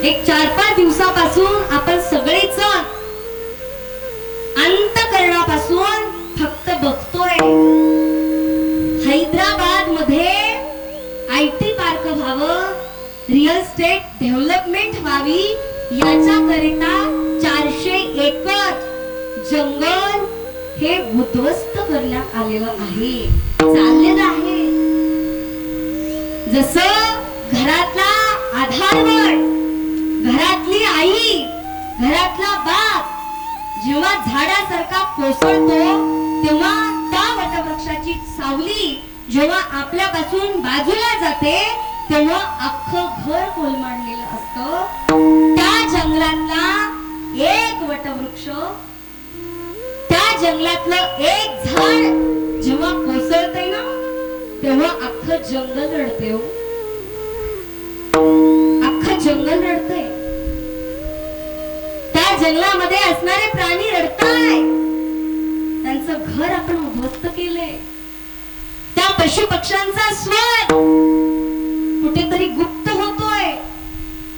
एक 4-5 दिवसापासून आपण सगळेच अंतःकरणापासून फक्त बघतोय हैदराबाद मध्ये IT पार्क व्हावं, रिअल एस्टेट डेव्हलपमेंट व्हावी, याच्याकरिता 400 एकर जंगल हे उद्ध्वस्त करण्यात आलेलं आहे, चाललेलं आहे. जसं घरातला आधारवड, घरातली आई, घरातला बाप जेव्हा झाडासारखा कोसळतो तेव्हा त्या वटवृक्षाची सावली जेव्हा आपल्यापासून बाजूला जाते तेव्हा अख्खं घर कोलमडलेलं असतं. त्या जंगलातला एक वटवृक्ष, त्या जंगलातलं एक झाड जेव्हा कोसळते ना तेव्हा अख्खं जंगल रडते हो, अख्खं जंगल रडते. त्या जंगलामध्ये असणारे प्राणी रडताय, त्यांचं घर आपण उद्ध्वस्त केले. त्या पशु पक्ष्यांचा स्वर कुठेतरी गुप्त